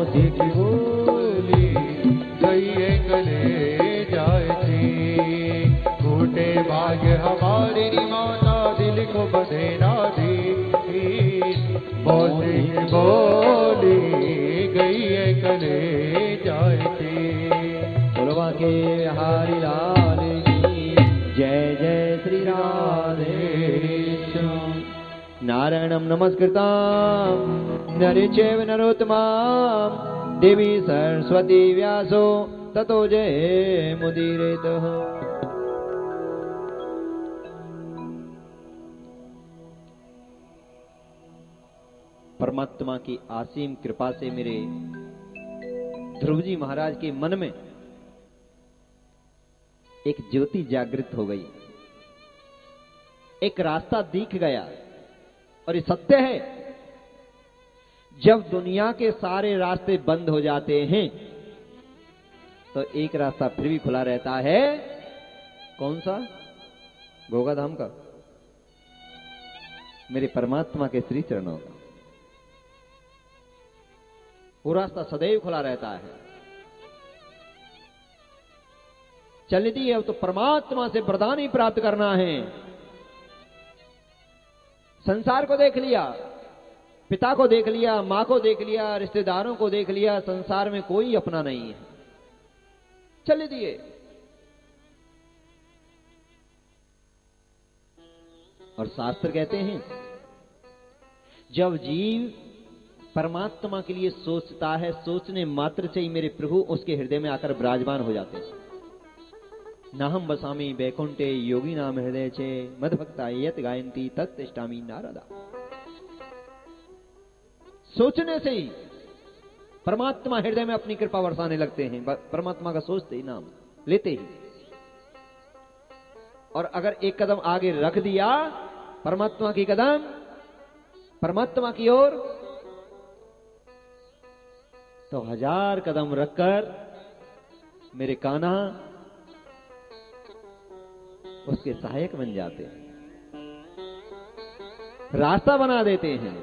मोती की बोली गई गले जाए थी। फूटे भाग्य हमारे माता दिल को बधेरा दी। मोती की बोली गई गले जाए थी। बोलवा के हारी लाल की जय जय श्री राधे। नारायणं नमस्कृतं नरं चैव नरोत्तमं देवी सरस्वती व्यासो ततो जयमुदीरयेत्। परमात्मा की असीम कृपा से मेरे ध्रुव जी महाराज के मन में एक ज्योति जागृत हो गई, एक रास्ता दिख गया। और ये सत्य है, जब दुनिया के सारे रास्ते बंद हो जाते हैं तो एक रास्ता फिर भी खुला रहता है। कौन सा? गोगाधाम का, मेरे परमात्मा के श्री चरणों का। वो रास्ता सदैव खुला रहता है। चलने दी अब तो परमात्मा से वरदान ही प्राप्त करना है। संसार को देख लिया, पिता को देख लिया, मां को देख लिया, रिश्तेदारों को देख लिया, संसार में कोई अपना नहीं है। चलने दिए। और शास्त्र कहते हैं जब जीव परमात्मा के लिए सोचता है, सोचने मात्र से ही मेरे प्रभु उसके हृदय में आकर विराजमान हो जाते हैं। नाहम बसामी बैकुंठे योगी नाम हृदय चे मदभक्ता यत गायंती तत्तिष्ठामि नारदा। सोचने से ही परमात्मा हृदय में अपनी कृपा बरसाने लगते हैं। परमात्मा का सोचते ही, नाम लेते ही। और अगर एक कदम आगे रख दिया परमात्मा की कदम, परमात्मा की ओर, तो 1000 कदम रखकर मेरे कान्हा उसके सहायक बन जाते हैं, रास्ता बना देते हैं,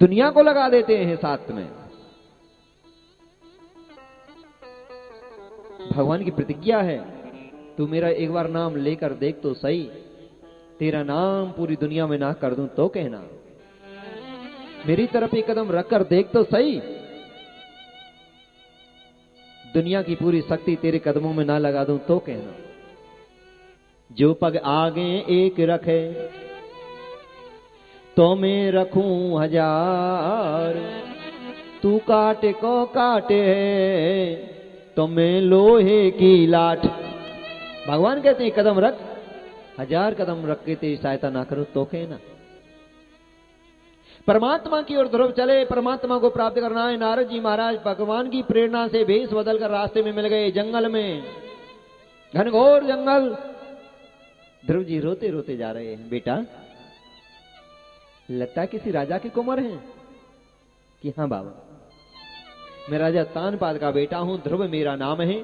दुनिया को लगा देते हैं साथ में। भगवान की प्रतिज्ञा है, तू मेरा एक बार नाम लेकर देख तो सही, तेरा नाम पूरी दुनिया में ना कर दूं तो कहना। मेरी तरफ एक कदम रखकर देख तो सही, दुनिया की पूरी शक्ति तेरे कदमों में ना लगा दूं तो कहना। जो पग आगे एक रखे तो मैं रखूं 1000, तू काटे को काटे तो मैं लोहे की लाठ। भगवान कहते हैं कदम रख, 1000 कदम रख के तेरी सहायता ना करो तो कहना। परमात्मा की ओर ध्रुव चले, परमात्मा को प्राप्त करना है। नारद जी महाराज भगवान की प्रेरणा से भेष बदलकर रास्ते में मिल गए, जंगल में, घनघोर जंगल। ध्रुव जी रोते रोते जा रहे हैं। बेटा, लगता किसी राजा की कुंवर हैं? कि हाँ बाबा, मैं राजा तानपाद का बेटा हूं, ध्रुव मेरा नाम है।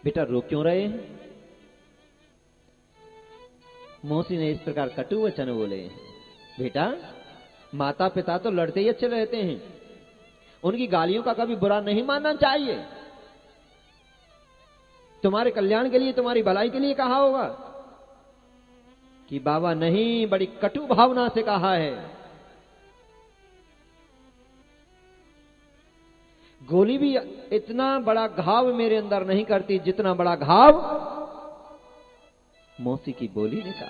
बेटा रो क्यों रहे हैं? मौसी ने इस प्रकार कटु वचन बोले। बेटा, माता पिता तो लड़ते ही अच्छे रहते हैं, उनकी गालियों का कभी बुरा नहीं मानना चाहिए। तुम्हारे कल्याण के लिए, तुम्हारी भलाई के लिए कहा होगा। कि बाबा नहीं, बड़ी कटु भावना से कहा है। गोली भी इतना बड़ा घाव मेरे अंदर नहीं करती जितना बड़ा घाव मौसी की बोली ने कहा।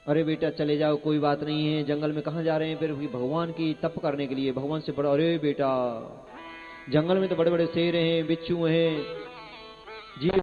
अरे बेटा चले जाओ, कोई बात नहीं है। जंगल में कहां जा रहे हैं? फिर भगवान की तप करने के लिए, भगवान से बड़ा। अरे बेटा, जंगल में तो बड़े बड़े शेर हैं, बिच्छू हैं, जीव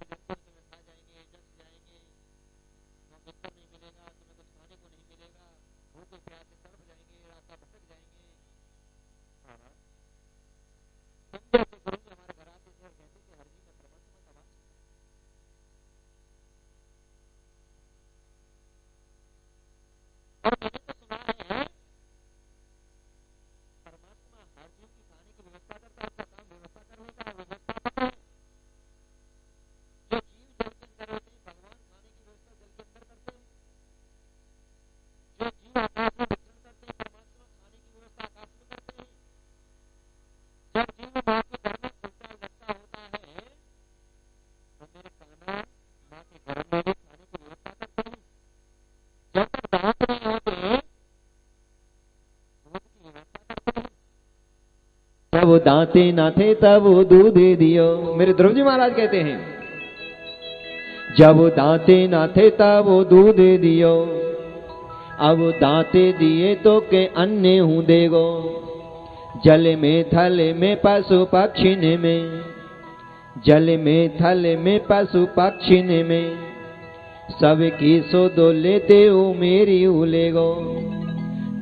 दांते ना थे तब वो दूध दियो। मेरे ध्रुव जी महाराज कहते हैं, जब दांते ना थे तब वो दूध दियो, अब दांते दिए तो के अन्य हूं देगो। जल में थल में पशु पक्षिन में, जल में थल में पशु पक्षिन में, सब की सो दो लेते हो मेरी उलेगो।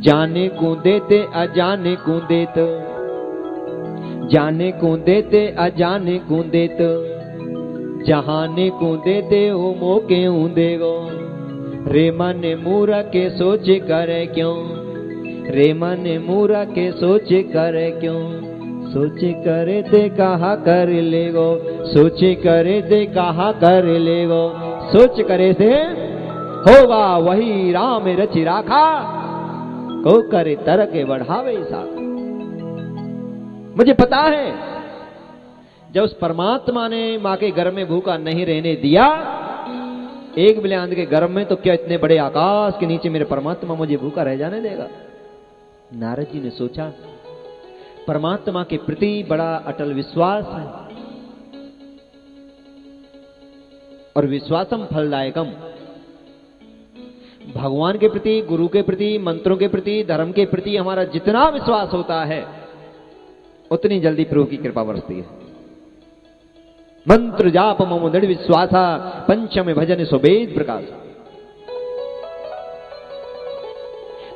जाने को देते अजाने को देते, जाने को देते अजाने को देते, जहाने को देते हो मोके हूं देगो। रे मन मूरा के सोच करे क्यों, रे मन मूरा के सोच करे क्यों, सोच करे दे कहा कर लेगो, सोच करे दे कहा कर लेगो। सोच करे से होगा वही राम रचि राखा, को करे तर के बढ़ावे साथ। मुझे पता है जब उस परमात्मा ने मां के गर्भ में भूखा नहीं रहने दिया, एक बिलांद के गर्भ में, तो क्या इतने बड़े आकाश के नीचे मेरे परमात्मा मुझे भूखा रह जाने देगा। नारद जी ने सोचा परमात्मा के प्रति बड़ा अटल विश्वास है, और विश्वासम फलदायकम, भगवान के प्रति, गुरु के प्रति, मंत्रों के प्रति, धर्म के प्रति हमारा जितना विश्वास होता है उतनी जल्दी प्रभु की कृपा बरसती है। मंत्र जाप मम दृढ़ विश्वासा, पंचम भजन सुबेद प्रकाश।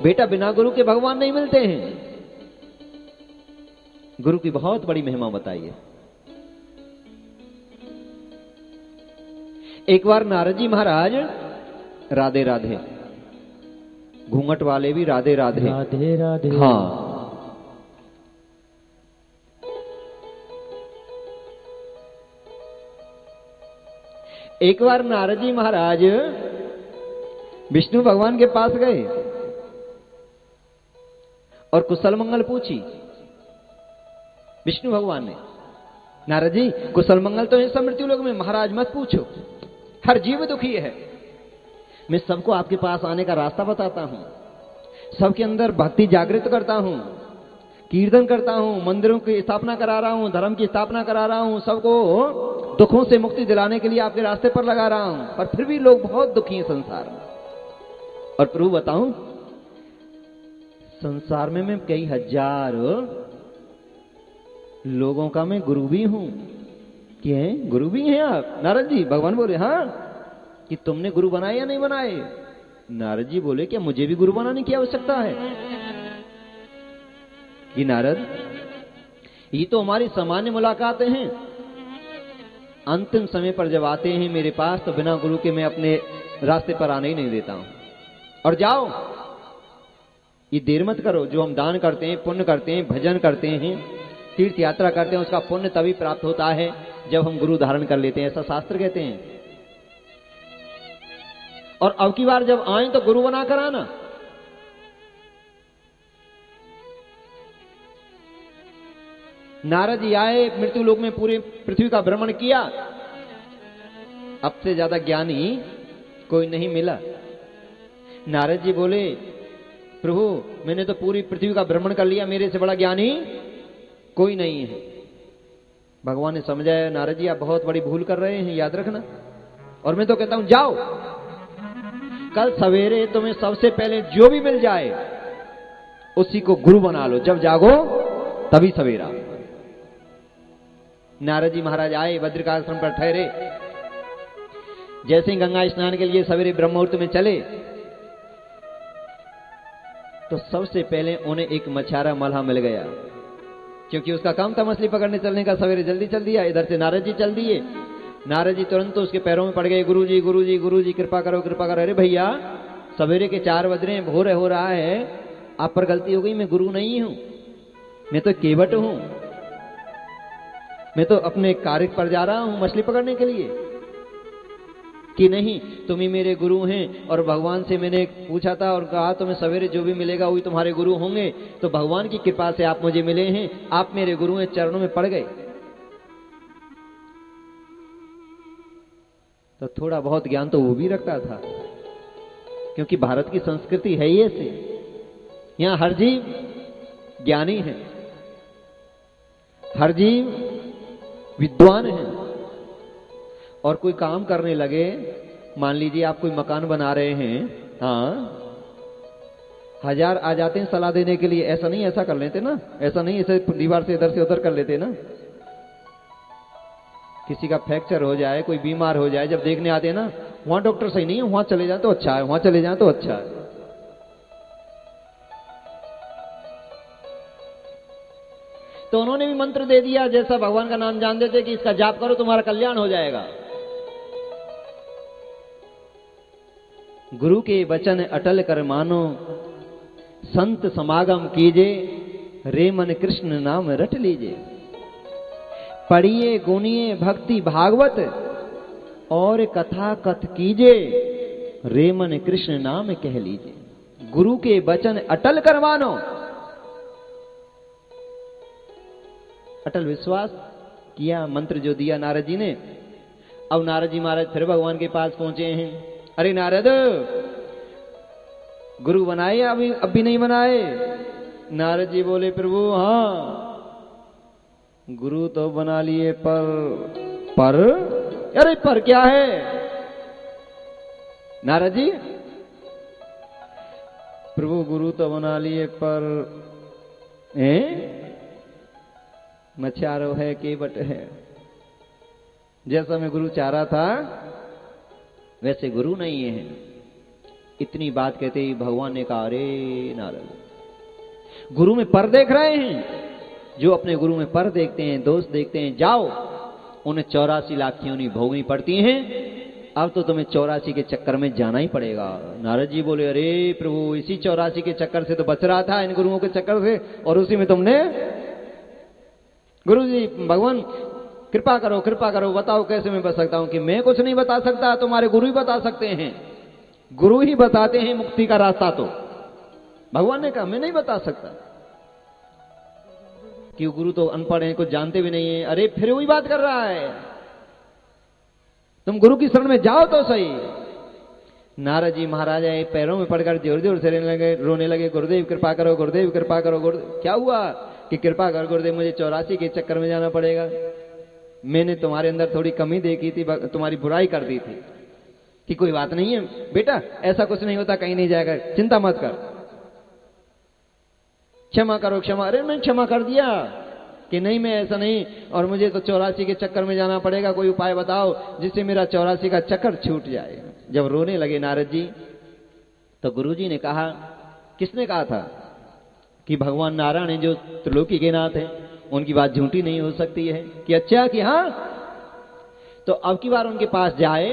बेटा बिना गुरु के भगवान नहीं मिलते हैं। गुरु की बहुत बड़ी महिमा बताई है। एक बार नारद जी महाराज राधे राधे, घूंघट वाले भी राधे राधे, राधे राधे, हाँ, एक बार नारद जी महाराज विष्णु भगवान के पास गए और कुशल मंगल पूछी। विष्णु भगवान ने, नारद जी कुशल मंगल तो है सब मृत्यु लोक में, महाराज मत पूछो, हर जीव दुखी है। मैं सबको आपके पास आने का रास्ता बताता हूं, सबके अंदर भक्ति जागृत करता हूं, कीर्तन करता हूं, मंदिरों की स्थापना करा रहा हूं, धर्म की स्थापना करा रहा हूं, सबको दुखों से मुक्ति दिलाने के लिए आपके रास्ते पर लगा रहा हूं, पर फिर भी लोग बहुत दुखी हैं संसार में। और प्रभु बताऊं, संसार में मैं कई हजार लोगों का मैं गुरु भी हूं। क्या गुरु भी हैं आप? नारद जी, भगवान बोले हाँ, कि तुमने गुरु बनाए या नहीं बनाए? नारद जी बोले क्या मुझे भी गुरु बनाने की आवश्यकता है? कि नारद, ये तो हमारी सामान्य मुलाकातें हैं, अंतिम समय पर जब आते हैं मेरे पास तो बिना गुरु के मैं अपने रास्ते पर आने ही नहीं देता हूं। और जाओ, ये देर मत करो, जो हम दान करते हैं, पुण्य करते हैं, भजन करते हैं, तीर्थ यात्रा करते हैं, उसका पुण्य तभी प्राप्त होता है जब हम गुरु धारण कर लेते हैं, ऐसा शास्त्र कहते हैं। और अब की बार जब आए तो गुरु बना कर आना। नारद जी आए, मृत्यु लोक में पूरे पृथ्वी का भ्रमण किया, अब से ज्यादा ज्ञानी कोई नहीं मिला। नारद जी बोले प्रभु मैंने तो पूरी पृथ्वी का भ्रमण कर लिया, मेरे से बड़ा ज्ञानी कोई नहीं है। भगवान ने समझाया, नारद जी आप बहुत बड़ी भूल कर रहे हैं, याद रखना। और मैं तो कहता हूं जाओ, कल सवेरे तुम्हें सबसे पहले जो भी मिल जाए उसी को गुरु बना लो, जब जागो तभी सवेरा। नारद जी महाराज आए, बद्रिकाश्रम पर ठहरे। जैसे ही गंगा स्नान के लिए सवेरे ब्रह्म मुहूर्त में चले तो सबसे पहले उन्हें एक मछारा मल्हा मिल गया, क्योंकि उसका काम था मछली पकड़ने चलने का। सवेरे जल्दी चल दिया, इधर से नारद जी चल दिए। नारद जी तुरंत तो उसके पैरों में पड़ गए, गुरु जी गुरु जी गुरु जी कृपा करो कृपा करो। अरे भैया सवेरे के 4 बज रहे हैं, भोर हो रहा है, आप पर गलती हो गई, मैं गुरु नहीं हूं, मैं तो केवट हूं, मैं तो अपने कार्य पर जा रहा हूं मछली पकड़ने के लिए। कि नहीं तुम ही मेरे गुरु हैं, और भगवान से मैंने पूछा था और कहा तुम्हें सवेरे जो भी मिलेगा वही तुम्हारे गुरु होंगे, तो भगवान की कृपा से आप मुझे मिले हैं, आप मेरे गुरु हैं, चरणों में पड़ गए। तो थोड़ा बहुत ज्ञान तो वो भी रखता था, क्योंकि भारत की संस्कृति है ही ऐसे, यहां हर जीव ज्ञानी है। हर जीव विद्वान है। और कोई काम करने लगे, मान लीजिए आप कोई मकान बना रहे हैं, हाँ, 1000 आ जाते हैं सलाह देने के लिए, ऐसा नहीं ऐसा कर लेते ना, ऐसा नहीं ऐसे दीवार से इधर से उधर कर लेते ना। किसी का फ्रैक्चर हो जाए, कोई बीमार हो जाए, जब देखने आते हैं ना, वहां डॉक्टर सही नहीं है, वहां चले जाए तो अच्छा है, वहां चले जाए तो अच्छा है। तो उन्होंने भी मंत्र दे दिया, जैसा भगवान का नाम जानते थे कि इसका जाप करो तुम्हारा कल्याण हो जाएगा। गुरु के वचन अटल कर मानो, संत समागम कीजे, रे मन कृष्ण नाम रट लीजे। पढ़िए गुनिए भक्ति भागवत, और कथा कथ कीजे, रे मन कृष्ण नाम कह लीजे। गुरु के वचन अटल कर मानो, अटल विश्वास किया, मंत्र जो दिया नारद जी ने। अब नारद जी महाराज फिर भगवान के पास पहुंचे हैं। अरे नारद, गुरु बनाए अभी अब भी नहीं बनाए? नारद जी बोले प्रभु हाँ गुरु तो बना लिए, पर अरे पर क्या है नारद जी? प्रभु गुरु तो बना लिए, पर मछारो है केवट है। जैसा मैं गुरु चाह रहा था वैसे गुरु नहीं है। इतनी बात कहते ही भगवान ने कहा अरे नारद, गुरु में पर देख रहे हैं? जो अपने गुरु में पर देखते हैं, दोष देखते हैं, जाओ उन्हें 84 लाख योनि भोगनी पड़ती हैं। अब तो तुम्हें 84 के चक्कर में जाना ही पड़ेगा। नारद जी बोले अरे प्रभु, इसी 84 के चक्कर से तो बच रहा था, इन गुरुओं के चक्कर से, और उसी में तुमने। गुरु जी भगवान कृपा करो, कृपा करो, बताओ कैसे मैं बच सकता हूं? कि मैं कुछ नहीं बता सकता, तुम्हारे गुरु ही बता सकते हैं। गुरु ही बताते हैं मुक्ति का रास्ता। तो भगवान ने कहा मैं नहीं बता सकता, कि गुरु तो अनपढ़ हैं, कुछ जानते भी नहीं है। अरे फिर वही बात कर रहा है, तुम गुरु की शरण में जाओ तो सही। नारद जी महाराज आए, पैरों में पड़कर जोर जोर से रोने लगे, गुरुदेव कृपा करो, गुरुदेव कृपा करो। गुरुदेव क्या हुआ? कि कृपा कर गुरुदेव, मुझे 84 के चक्कर में जाना पड़ेगा। मैंने तुम्हारे अंदर थोड़ी कमी देखी थी, तुम्हारी बुराई कर दी थी। कि कोई बात नहीं है बेटा, ऐसा कुछ नहीं होता, कहीं नहीं जाएगा, चिंता मत कर, क्षमा करो क्षमा। अरे मैं क्षमा कर दिया कि नहीं मैं ऐसा नहीं, और मुझे तो 84 के चक्कर में जाना पड़ेगा, कोई उपाय बताओ जिससे मेरा 84 का चक्कर छूट जाए। जब रोने लगे नारद जी, तो गुरु जी ने कहा, किसने कहा था? कि भगवान नारायण है जो त्रिलोकी के नाथ है, उनकी बात झूठी नहीं हो सकती है। कि अच्छा, कि हाँ, तो अब की बार उनके पास जाए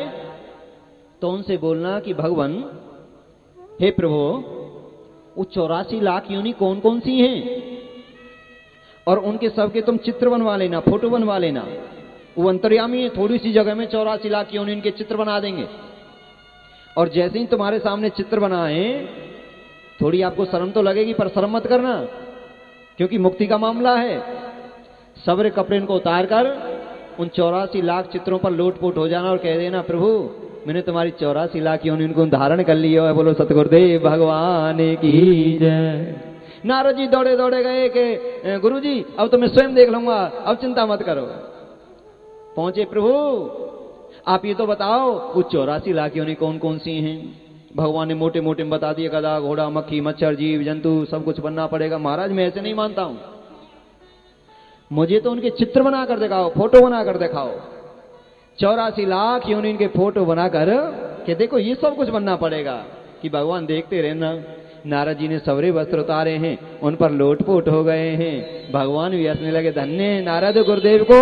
तो उनसे बोलना कि भगवान हे प्रभु, वो 84 लाख योनि कौन कौन सी हैं, और उनके सबके तुम चित्र बनवा लेना, फोटो बनवा लेना। वो अंतर्यामी है, थोड़ी सी जगह में 84 लाख योनि इनके चित्र बना देंगे। और जैसे ही तुम्हारे सामने चित्र बनाए, थोड़ी आपको शर्म तो लगेगी, पर शर्म मत करना, क्योंकि मुक्ति का मामला है। सब्र कपड़े इनको उतार कर उन 84 लाख चित्रों पर लोटपोट हो जाना और कह देना प्रभु मैंने तुम्हारी 84 लाख योनि इनको धारण कर लिया है, बोलो सतगुरुदेव भगवान की जय। नारद जी दौड़े दौड़े गए कि गुरु जी अब तो मैं स्वयं देख लूंगा, अब चिंता मत करो। पहुंचे, प्रभु आप ये तो बताओ वो 84 लाख योनि कौन कौन सी हैं? भगवान ने मोटे मोटे में बता दिए, गधा घोड़ा मक्खी मच्छर जीव जंतु सब कुछ बनना पड़ेगा। महाराज मैं ऐसे नहीं मानता हूं, मुझे तो उनके चित्र बनाकर दिखाओ, फोटो बनाकर दिखाओ। 84 लाख योनि इनके फोटो बनाकर कि देखो ये सब कुछ बनना पड़ेगा। कि भगवान देखते रहना। नारद जी ने सवरे वस्त्र उतारे हैं, उन पर लोटपोट हो गए हैं। भगवान भी हंसने लगे, धन्य नारद गुरुदेव को,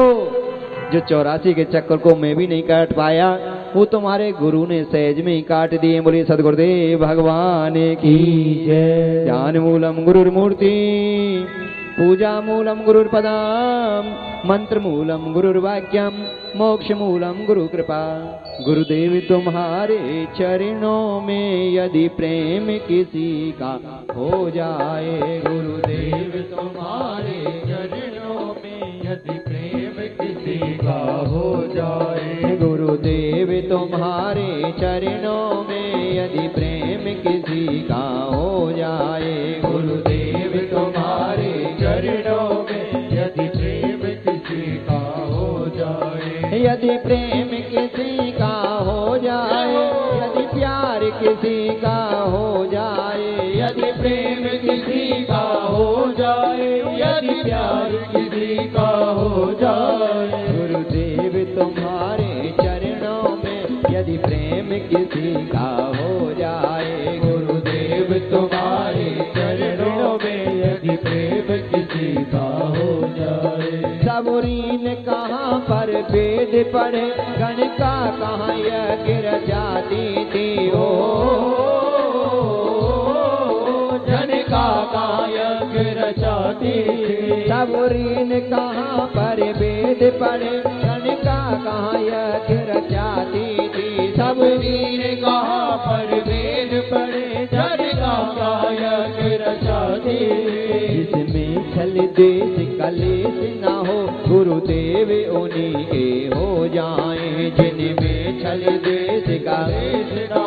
जो 84 के चक्कर को मैं भी नहीं काट पाया, वो तुम्हारे गुरु ने सहज में ही काट दिए। बोलिए सदगुरुदेव भगवान की जय। ज्ञान मूलम गुरुर्मूर्ति, पूजा मूलम गुरुर्पदम, मंत्र मूलम गुरुर्वाक्यम, मोक्ष मूलम गुरु कृपा। गुरुदेव तुम्हारे चरणों में यदि प्रेम किसी का हो जाए, गुरुदेव तुम्हारे चरणों में यदि प्रेम किसी का हो जाए, गुरुदेव तुम्हारे चरणों में यदि प्रेम किसी का हो जाए, गुरुदेव तुम्हारे चरणों में यदि प्रेम यदि प्रेम किसी का हो जाए, यदि प्यार किसी का हो जाए, यदि प्रेम किसी का हो जाए, यदि प्यार किसी का हो जाए, गुरुदेव तुम्हारे चरणों में यदि प्रेम किसी का हो जाए, गुरुदेव तुम्हारे चरणों में यदि प्रेम किसी का हो जाए। सबरीन कहाँ पर वेद पढ़े, गणिका कहाँ यह गिर जाती थी हो, गणिका कहाँ यह गिर जाती थी। सबरीन कहाँ पर वेद पढ़े, गणिका कहाँ यह गिर जाती थी। सबरीन कहाँ पर वेद पढ़े, गणिका कहाँ यह गिर जाती थी। जिसमें छल देश कलेश न हो, गुरुदेव उन्हीं के हो जाएं। जिनमें छल देश कलेश न